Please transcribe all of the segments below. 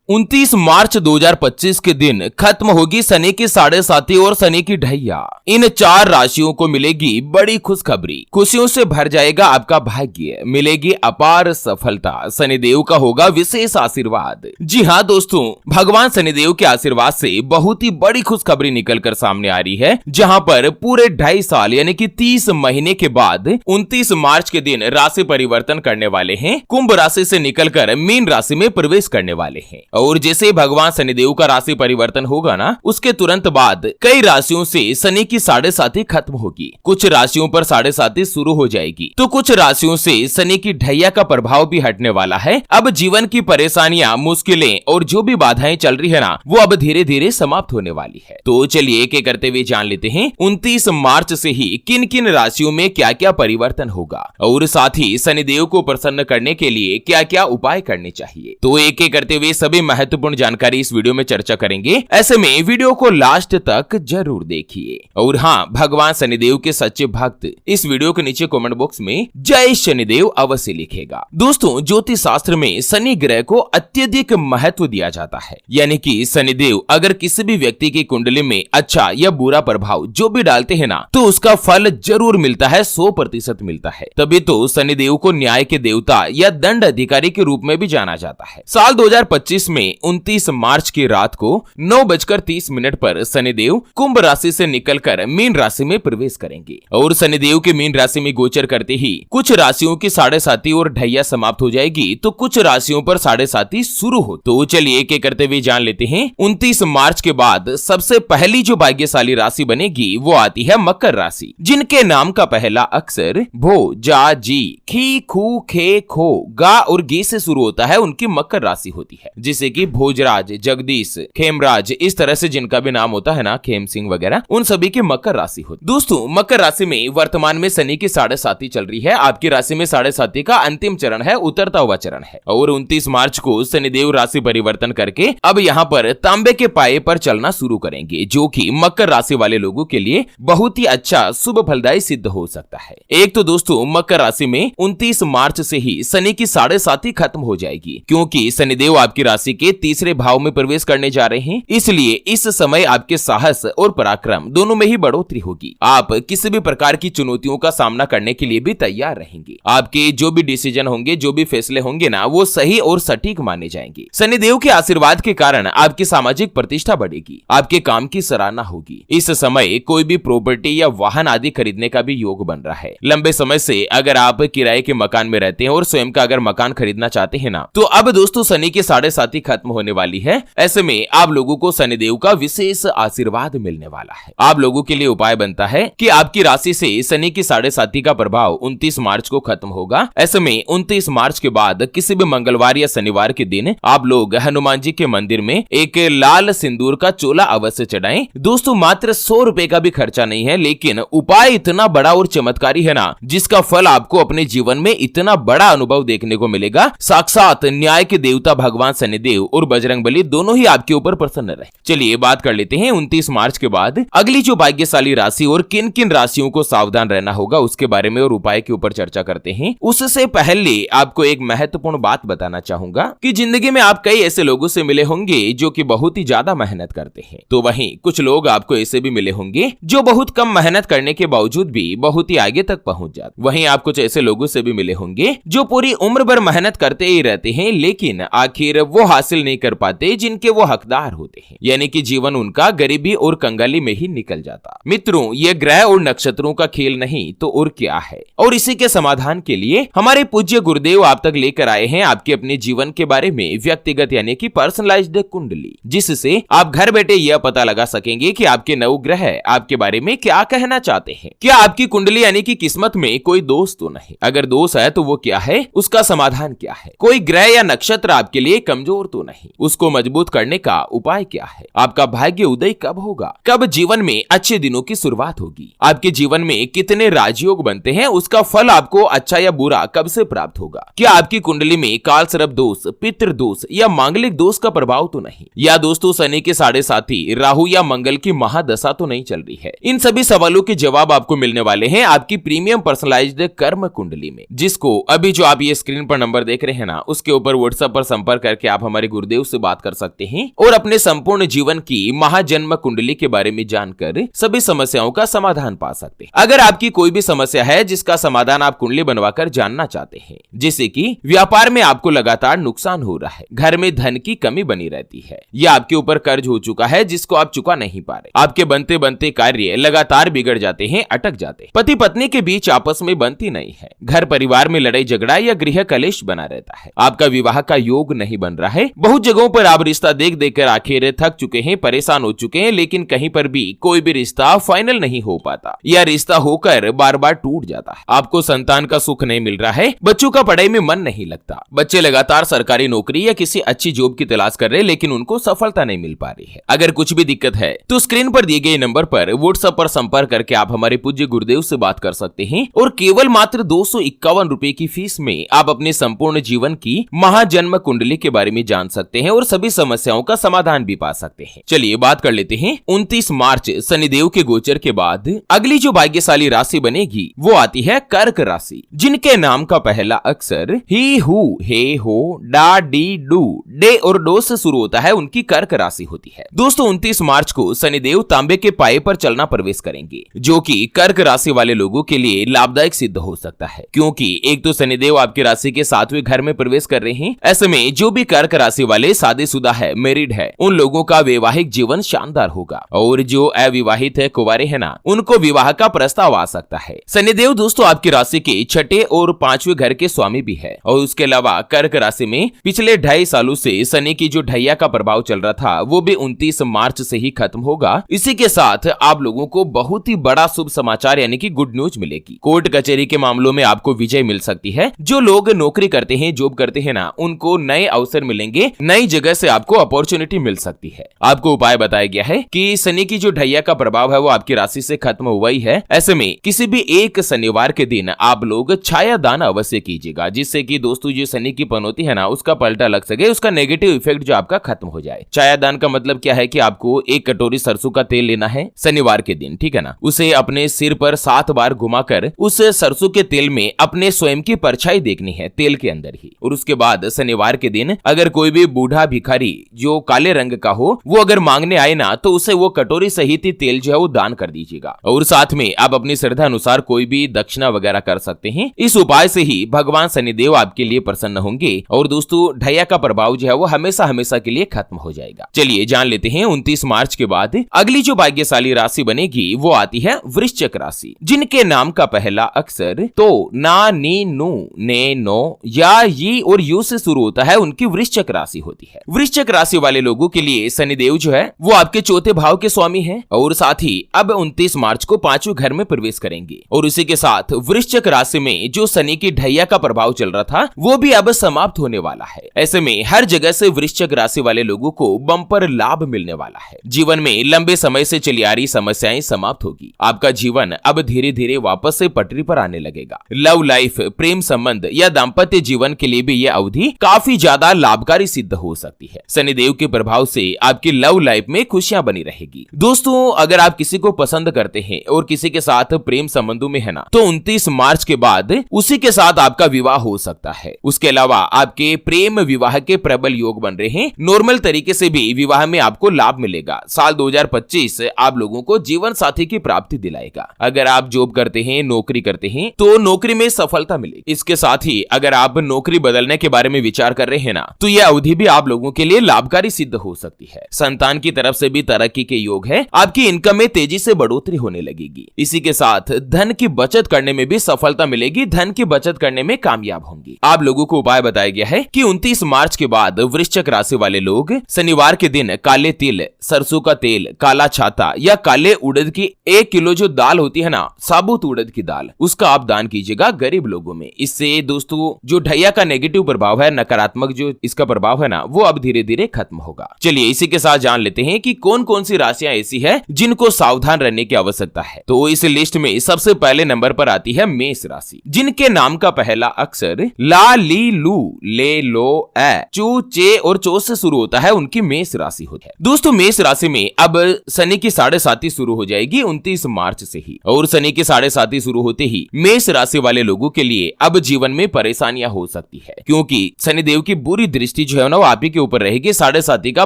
29 मार्च 2025 के दिन खत्म होगी शनि की 7.5 और शनि की ढैया। इन 4 राशियों को मिलेगी बड़ी खुशखबरी। खुशियों से भर जाएगा आपका भाग्य, मिलेगी अपार सफलता, शनिदेव का होगा विशेष आशीर्वाद। जी हाँ दोस्तों, भगवान शनिदेव के आशीर्वाद से बहुत ही बड़ी खुशखबरी निकलकर सामने आ रही है, जहाँ पर पूरे 2.5 साल यानी कि 30 महीने के बाद 29 मार्च के दिन राशि परिवर्तन करने वाले हैं। कुंभ राशि से निकलकर मीन राशि में प्रवेश करने वाले हैं। और जैसे भगवान शनिदेव का राशि परिवर्तन होगा ना, उसके तुरंत बाद कई राशियों से शनि की 7.5 खत्म होगी। कुछ राशियों पर 7.5 शुरू हो जाएगी, तो कुछ राशियों से शनि की ढैया का प्रभाव भी हटने वाला है। अब जीवन की परेशानियां, मुश्किलें और जो भी बाधाएं चल रही है ना, वो अब धीरे धीरे समाप्त होने वाली है। तो चलिए एक एक करते हुए जान लेते हैं 29 मार्च से ही किन किन राशियों में क्या क्या परिवर्तन होगा, और साथ ही शनिदेव को प्रसन्न करने के लिए क्या क्या उपाय करने चाहिए। तो एक एक करते हुए सभी महत्वपूर्ण जानकारी इस वीडियो में चर्चा करेंगे। ऐसे में वीडियो को लास्ट तक जरूर देखिए। और हाँ, भगवान शनिदेव के सच्चे भक्त इस वीडियो के नीचे कमेंट बॉक्स में जय शनिदेव अवश्य लिखेगा। दोस्तों, ज्योतिष शास्त्र में शनि ग्रह को अत्यधिक महत्व दिया जाता है, यानी कि शनिदेव अगर किसी भी व्यक्ति की कुंडली में अच्छा या बुरा प्रभाव जो भी डालते हैं ना, तो उसका फल जरूर मिलता है, 100% मिलता है। तभी तो शनिदेव को न्याय के देवता या दंड अधिकारी के रूप में भी जाना जाता है। साल 2025 में 29 मार्च की रात को 9:30 पर शनिदेव कुंभ राशि से निकलकर मीन राशि में प्रवेश करेंगे। और शनिदेव के मीन राशि में गोचर करते ही कुछ राशियों की 7.5 और ढैया समाप्त हो जाएगी, तो कुछ राशियों पर 7.5 शुरू हो। तो चलिए एक एक करते हुए जान लेते हैं। 29 मार्च के बाद सबसे पहली जो भाग्यशाली राशि बनेगी वो आती है मकर राशि, जिनके नाम का पहला अक्षर भो, जा, जी, खी, खू, खे, खो, गा और गे से शुरू होता है, उनकी मकर राशि होती है। जिसे कि भोजराज, जगदीश, खेमराज, इस तरह से जिनका भी नाम होता है ना, खेम सिंह वगैरह, उन सभी की मकर राशि होती। दोस्तों, मकर राशि में वर्तमान में शनि की 7.5 चल रही है। आपकी राशि में 7.5 का अंतिम चरण है, उतरता हुआ चरण है। और 29 मार्च को शनिदेव राशि परिवर्तन करके अब यहाँ पर तांबे के पाए पर चलना शुरू करेंगे, जो कि मकर राशि वाले लोगों के लिए बहुत ही अच्छा शुभ फलदायी सिद्ध हो सकता है। एक तो दोस्तों, मकर राशि में 29 मार्च से ही शनि की 7.5 खत्म हो जाएगी, क्योंकि शनिदेव आपकी राशि के तीसरे भाव में प्रवेश करने जा रहे हैं। इसलिए इस समय आपके साहस और पराक्रम दोनों में ही बढ़ोतरी होगी। आप किसी भी प्रकार की चुनौतियों का सामना करने के लिए भी तैयार रहेंगे। आपके जो भी डिसीजन होंगे, जो भी फैसले होंगे ना, वो सही और सटीक माने जाएंगे। शनिदेव के आशीर्वाद के कारण आपकी सामाजिक प्रतिष्ठा बढ़ेगी, आपके काम की सराहना होगी। इस समय कोई भी प्रॉपर्टी या वाहन आदि खरीदने का भी योग बन रहा है। लंबे समय से अगर आप किराए के मकान में रहते हैं और स्वयं का अगर मकान खरीदना चाहते हैं ना, तो अब दोस्तों शनि की 7.5 खत्म होने वाली है। ऐसे में आप लोगों को शनिदेव का विशेष आशीर्वाद मिलने वाला है। आप लोगों के लिए उपाय बनता है कि आपकी राशि से शनि की 7.5 का प्रभाव 29 मार्च को खत्म होगा। ऐसे में 29 मार्च के बाद किसी भी मंगलवार या शनिवार के दिन आप लोग हनुमान जी के मंदिर में एक लाल सिंदूर का चोला अवश्य चढ़ाएं। दोस्तों, मात्र 100 रुपए का भी खर्चा नहीं है, लेकिन उपाय इतना बड़ा और चमत्कारी है ना, जिसका फल आपको अपने जीवन में इतना बड़ा अनुभव देखने को मिलेगा। साक्षात न्याय के देवता भगवान शनिदेव और बजरंगबली दोनों ही आपके ऊपर प्रसन्न रहे। चलिए बात कर लेते हैं 29 मार्च के बाद अगली जो भाग्यशाली राशि और किन किन राशियों को सावधान रहना होगा उसके बारे में और उपाय के ऊपर चर्चा करते हैं। उससे पहले आपको एक महत्वपूर्ण बात बताना चाहूंगा कि जिंदगी में आप कई ऐसे लोगों से मिले होंगे जो कि बहुत ही ज्यादा मेहनत करते हैं, तो वहीं कुछ लोग आपको ऐसे भी मिले होंगे जो बहुत कम मेहनत करने के बावजूद भी बहुत ही आगे तक पहुंच जाते। वहीं आप कुछ ऐसे लोगों से भी मिले होंगे जो पूरी उम्र भर मेहनत करते ही रहते हैं, लेकिन आखिर वो हासिल नहीं कर पाते जिनके वो हकदार होते हैं, यानी कि जीवन उनका गरीबी और कंगाली में ही निकल जाता। मित्रों, ये ग्रह और नक्षत्रों का खेल नहीं तो और क्या है। और इसी के समाधान के लिए हमारे पूज्य गुरुदेव आप तक लेकर आए हैं आपके अपने जीवन के बारे में व्यक्तिगत यानी कि पर्सनलाइज्ड कुंडली, जिससे आप घर बैठे यह पता लगा सकेंगे कि आपके नवग्रह आपके बारे में क्या कहना चाहते हैं। क्या आपकी कुंडली यानी कि किस्मत में कोई दोष तो नहीं? अगर दोष है तो वो क्या है, उसका समाधान क्या है? कोई ग्रह या नक्षत्र आपके लिए कमजोर तो नहीं, उसको मजबूत करने का उपाय क्या है? आपका भाग्य उदय कब होगा? कब जीवन में अच्छे दिनों की शुरुआत होगी? आपके जीवन में कितने राजयोग बनते हैं, उसका फल आपको अच्छा या बुरा कब से प्राप्त होगा? क्या आपकी कुंडली में काल सर्प दोष, पितृ दोष या मांगलिक दोष का प्रभाव तो नहीं? या दोस्तों शनि के 7.5 राहु या मंगल की महादशा तो नहीं चल रही है? इन सभी सवालों के जवाब आपको मिलने वाले हैं आपकी प्रीमियम पर्सनलाइज्ड कर्म कुंडली में, जिसको अभी जो आप ये स्क्रीन पर नंबर देख रहे हैं ना, उसके ऊपर व्हाट्सएप पर संपर्क करके आप हमारे गुरुदेव से बात कर सकते हैं और अपने संपूर्ण जीवन की महाजन्म कुंडली के बारे में जानकर सभी समस्याओं का समाधान पा सकते हैं। अगर आपकी कोई भी समस्या है जिसका समाधान आप कुंडली बनवाकर जानना चाहते हैं, जैसे कि व्यापार में आपको लगातार नुकसान हो रहा है, घर में धन की कमी बनी रहती है, या आपके ऊपर कर्ज हो चुका है जिसको आप चुका नहीं पा रहे, आपके बनते बनते कार्य लगातार बिगड़ जाते हैं, अटक जाते हैं, पति पत्नी के बीच आपस में बनती नहीं है, घर परिवार में लड़ाई झगड़ा या गृह कलेश बना रहता है, आपका विवाह का योग नहीं बन रहा है, बहुत जगहों पर आप रिश्ता देख देख कर आखिर थक चुके हैं, परेशान हो चुके हैं, लेकिन कहीं पर भी कोई भी रिश्ता फाइनल नहीं हो पाता या रिश्ता होकर बार बार टूट जाता है, आपको संतान का सुख नहीं मिल रहा है, बच्चों का पढ़ाई में मन नहीं लगता, बच्चे लगातार सरकारी नौकरी या किसी अच्छी जॉब की तलाश कर रहे हैं लेकिन उनको सफलता नहीं मिल पा रही है। अगर कुछ भी दिक्कत है तो स्क्रीन पर दिए गए नंबर पर व्हाट्सएप पर संपर्क करके आप हमारे पूज्य गुरुदेव से बात कर सकते हैं और केवल मात्र 251 रुपए की फीस में आप अपने संपूर्ण जीवन की महाजन्म कुंडली के बारे में जान सकते हैं और सभी समस्याओं का समाधान भी पा सकते हैं। चलिए बात कर लेते हैं 29 मार्च शनिदेव के गोचर के बाद अगली जो भाग्यशाली राशि बनेगी वो आती है कर्क राशि, जिनके नाम का पहला अक्षर ही, हु, हे, हो, डा, डी, डू, डे और डो से शुरू होता है, उनकी कर्क राशि होती है। दोस्तों 29 मार्च को शनिदेव तांबे के पाए पर चलना प्रवेश करेंगे, जो कि कर्क राशि वाले लोगों के लिए लाभदायक सिद्ध हो सकता है, क्योंकि एक तो शनिदेव आपकी राशि के 7वें घर में प्रवेश कर रहे हैं। ऐसे में जो भी कर्क राशि वाले शादीशुदा है, मैरिड है, उन लोगों का वैवाहिक जीवन शानदार होगा और जो अविवाहित है, कुंवारे है ना, उनको विवाह का प्रस्ताव आ सकता है। शनिदेव दोस्तों आपकी राशि के 6ठे और 5वें घर के स्वामी भी है और उसके अलावा कर्क राशि में पिछले 2.5 सालों से शनि की जो ढैया का प्रभाव चल रहा था वो भी 29 मार्च से ही खत्म होगा। इसी के साथ आप लोगों को बहुत ही बड़ा शुभ समाचार यानी कि गुड न्यूज मिलेगी। कोर्ट कचहरी के मामलों में आपको विजय मिल सकती है। जो लोग नौकरी करते हैं, जॉब करते हैं ना, उनको नए अवसर मिलेंगे, नई जगह से आपको अपॉर्चुनिटी मिल सकती है। आपको उपाय बताया गया है कि शनि की जो ढैया का प्रभाव है वो आपकी राशि से खत्म हुआ ही है। ऐसे में किसी भी एक शनिवार के दिन आप लोग छाया दान अवश्य कीजिएगा, जिससे कि दोस्तों जो शनि की पनौती है ना उसका पलटा लग सके, उसका नेगेटिव इफेक्ट जो आपका खत्म हो जाए। छाया दान का मतलब क्या है कि आपको 1 कटोरी सरसों का तेल लेना है शनिवार के दिन, ठीक है ना, उसे अपने सिर पर 7 बार घुमाकर उस सरसों के तेल में अपने स्वयं की परछाई देखनी है तेल के अंदर ही। और उसके बाद शनिवार के दिन अगर कोई भी बूढ़ा भिखारी जो काले रंग का हो वो अगर मांगने आए ना तो उसे वो कटोरी सहित ही तेल जो है वो दान कर दीजिएगा। और साथ में आप अपनी श्रद्धा अनुसार कोई भी दक्षिणा वगैरह कर सकते हैं। इस उपाय से ही भगवान शनिदेव आपके लिए प्रसन्न होंगे और दोस्तों ढैया का प्रभाव जो है वो हमेशा हमेशा के लिए खत्म हो जाएगा। चलिए जान लेते हैं 29 मार्च के बाद अगली जो भाग्यशाली राशि बनेगी वो आती है वृश्चिक राशि, जिनके नाम का पहला अक्षर तो, ना, नी, नु, ने, नो या ये और यू से शुरू होता है, उनकी वृश्चिक राशि होती है। वृश्चिक राशि वाले लोगों के लिए शनिदेव जो है वो आपके 4थे भाव के स्वामी हैं और साथ ही अब 29 मार्च को 5वें घर में प्रवेश करेंगे और उसी के साथ वृश्चिक राशि में जो शनि की ढैया का प्रभाव चल रहा था वो भी अब समाप्त होने वाला है। ऐसे में हर जगह से वृश्चिक राशि वाले लोगों को बम्पर लाभ मिलने वाला है। जीवन में लंबे समय से चली आ रही समस्याएं समाप्त होगी। आपका जीवन अब धीरे धीरे वापस से पटरी पर आने लगेगा। लव लाइफ, प्रेम संबंध या दाम्पत्य जीवन के लिए भी यह अवधि काफी ज्यादा लाभकारी सिद्ध हो सकती है। शनिदेव के प्रभाव से आपकी लव लाइफ में खुशियां बनी रहेगी। दोस्तों अगर आप किसी को पसंद करते हैं और किसी के साथ प्रेम संबंधों में है ना, तो 29 मार्च के बाद उसी के साथ आपका विवाह हो सकता है। उसके अलावा आपके प्रेम विवाह के प्रबल योग बन रहे हैं। नॉर्मल तरीके से भी विवाह में आपको लाभ मिलेगा। साल 2025 आप लोगों को जीवन साथी की प्राप्ति दिलाएगा। अगर आप जॉब करते हैं, नौकरी करते हैं तो नौकरी में सफलता मिलेगी। इसके साथ ही अगर आप नौकरी बदलने के बारे में विचार कर रहे हैं ना, तो यह अवधि भी आप लोगों के लिए लाभकारी सिद्ध हो सकती है। संतान की तरफ से भी तरक्की के योग है। आपकी इनकम में तेजी से बढ़ोतरी होने लगेगी। इसी के साथ धन की बचत करने में भी सफलता मिलेगी। धन की बचत करने में कामयाब होंगी। आप लोगों को उपाय बताया गया है कि 29 मार्च के बाद वृश्चिक राशि वाले लोग शनिवार के दिन काले तिल, सरसों का तेल, काला छाता या काले उड़द की 1 किलो जो दाल होती है ना, साबुत उड़द की दाल, उसका आप दान कीजिएगा गरीब लोगों में। इससे दोस्तों जो ढैया का नेगेटिव प्रभाव है, नकारात्मक जो इसका प्रभाव है ना, वो अब धीरे धीरे खत्म होगा। चलिए इसी के साथ जान लेते हैं कि कौन कौन सी राशियां ऐसी है जिनको सावधान रहने की आवश्यकता है। तो इस लिस्ट में सबसे पहले नंबर पर आती है मेष राशि, जिनके नाम का पहला अक्षर ला, ली, लू, ले, लो, ए, चू, चे और चो से शुरू होता है, उनकी मेष राशि होती है। दोस्तों मेष राशि में अब शनि की 7.5 शुरू हो जाएगी 29 मार्च से ही, और शनि की 7.5 शुरू होते ही मेष राशि वाले लोगों के लिए अब जीवन में परेशानियां हो सकती है, क्योंकि शनिदेव की बुरी दृष्टि स्थिति जो है ना वो आप ही के ऊपर रहेगी। साढ़े साथी का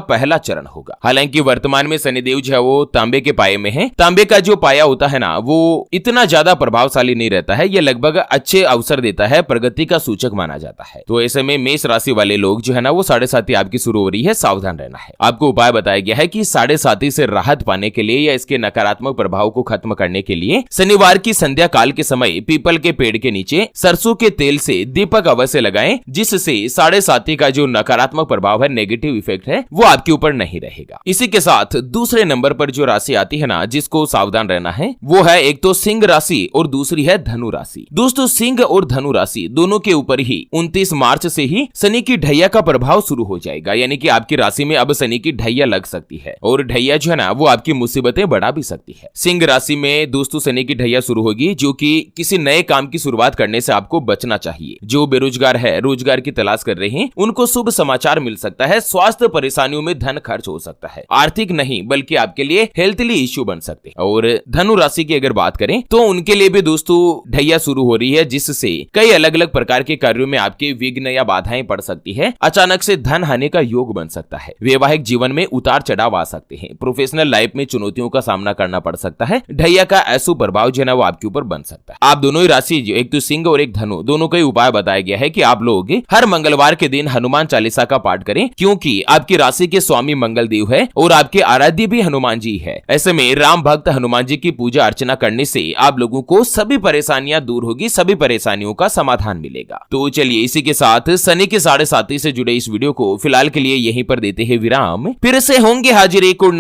पहला चरण होगा। हालांकि वर्तमान में शनिदेव जो है वो तांबे के पाए में है। तांबे का जो पाया होता है ना वो इतना ज्यादा प्रभावशाली नहीं रहता है। ये लगभग अच्छे अवसर देता है, प्रगति का सूचक माना जाता है। तो ऐसे में मेष राशि वाले लोग जो है ना वो साढ़े साथी आपकी शुरू हो रही है, सावधान रहना है। आपको उपाय बताया गया है कि साढ़े साथी से राहत पाने के लिए या इसके नकारात्मक प्रभाव को खत्म करने के लिए शनिवार की संध्या काल के समय पीपल के पेड़ के नीचे सरसों के तेल से दीपक अवश्य लगाएं, जिससे साढ़े साथी का जो नकारात्मक प्रभाव है, नेगेटिव इफेक्ट है, वो आपके ऊपर नहीं रहेगा। इसी के साथ दूसरे नंबर पर जो राशि आती है ना जिसको सावधान रहना है वो है एक तो सिंह राशि और दूसरी है धनु राशि। दोस्तों सिंह और धनु राशि दोनों के ऊपर ही 29 मार्च से ही शनि की ढैया का प्रभाव शुरू हो जाएगा, यानी कि आपकी राशि में अब शनि की ढैया लग सकती है और ढैया जो है ना वो आपकी मुसीबतें बढ़ा भी सकती है। सिंह राशि में दोस्तों शनि की ढैया शुरू होगी, जो कि किसी नए काम की शुरुआत करने से आपको बचना चाहिए। जो बेरोजगार है, रोजगार की तलाश कर रहे हैं, उनको शुभ समाचार मिल सकता है। स्वास्थ्य परेशानियों में धन खर्च हो सकता है, आर्थिक नहीं बल्कि आपके लिए हेल्थली इश्यू बन सकते हैं। और धनु राशि की अगर बात करें तो उनके लिए भी दोस्तों ढैया शुरू हो रही है, जिससे कई अलग अलग प्रकार के कार्यों में आपके विघ्न या बाधाएं पड़ सकती है। अचानक से धन हानि का योग बन सकता है। वैवाहिक जीवन में उतार चढ़ाव आ सकते हैं। प्रोफेशनल लाइफ में चुनौतियों का सामना करना पड़ सकता है। ढैया का ऐसा प्रभाव जो है ना वो आपके ऊपर बन सकता है। आप दोनों ही राशि, एक तो सिंह और एक धनु, दोनों का ही उपाय बताया गया है कि आप लोग हर मंगलवार के दिन हनुमान चालीसा का पाठ करें, क्योंकि आपकी राशि के स्वामी मंगल देव है और आपके आराध्य भी हनुमान जी है। ऐसे में राम भक्त हनुमान जी की पूजा अर्चना करने से आप लोगों को सभी परेशानियां दूर होगी, सभी परेशानियों का समाधान मिलेगा। तो चलिए इसी के साथ शनि के साढ़े साथी से जुड़े इस वीडियो को फिलहाल के लिए यहीं पर देते हैं विराम। फिर से होंगे हाजिर एक और